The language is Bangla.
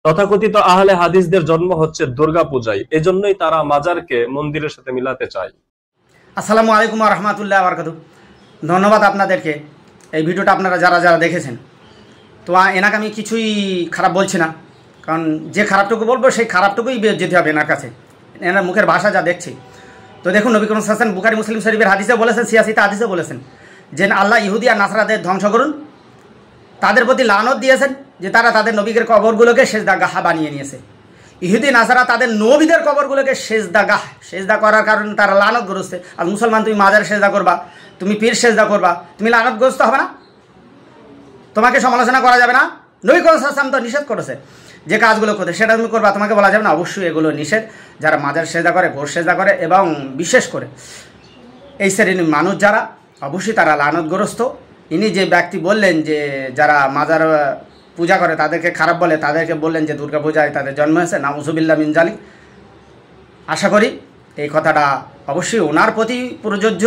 তথাকথিত আহলে হাদিসদের জন্ম হচ্ছে দুর্গা পূজায়, এজন্যই তারা মাজারকে মন্দিরের সাথে মিলাতে চায়। আসসালামু আলাইকুম ওয়া রাহমাতুল্লাহি ওয়া বারাকাতুহু। ধন্যবাদ আপনাদেরকে, এই ভিডিওটা আপনারা যারা যারা দেখেছেন। তো এনাকে আমি কিছুই খারাপ বলছি না, কারণ যে খারাপটুকু বলবো সেই খারাপটুকুই যেতে হবে এনার কাছে, এনার মুখের ভাষা যা দেখছি। তো দেখুন, নবী করিম সাল্লাল্লাহু আলাইহি ওয়াসাল্লাম বুখারী মুসলিম শরীফের হাদিসে বলেছেন, সিয়াসিতে হাদিসে বলেছেন যে আল্লাহ ইহুদি আর নাসরাদের ধ্বংস করুন, তাদের প্রতি লানত দিয়েছেন যে তারা তাদের নবীদের কবরগুলোকে সেজদাগাহ বানিয়ে নিয়েছে। ইহুদি নাসারা তাদের নবীদের কবরগুলোকে সেজদা করার কারণে তারা লানতগ্রস্ত। আর মুসলমান, তুমি মাজার সেজদা করবা, তুমি পীর সেজদা করবা, তুমি লানতগ্রস্ত হবে না? তোমাকে সমালোচনা করা যাবে না? নবী করিম সাল্লাল্লাহু আলাইহি ওয়াসাল্লাম তো নিষেধ করেছে যে কাজগুলো করতে, সেটা তুমি করবা, তোমাকে বলা যাবে না? অবশ্যই এগুলো নিষেধ। যারা মাজার সেজদা করে, গোর সেজদা করে, এবং বিশেষ করে এই শ্রেণীর মানুষ যারা, অবশ্যই তারা লানতগ্রস্ত। ইনি যে ব্যক্তি বললেন যে যারা মাজার পূজা করে তাদেরকে খারাপ বলে, তাদেরকে বললেন যে দুর্গা পূজায় তাদের জন্ম হয়েছে, নাউজুবিল্লাহ মিন জালিক। আশা করি এই কথাটা অবশ্যই ওনার প্রতি প্রযোজ্য।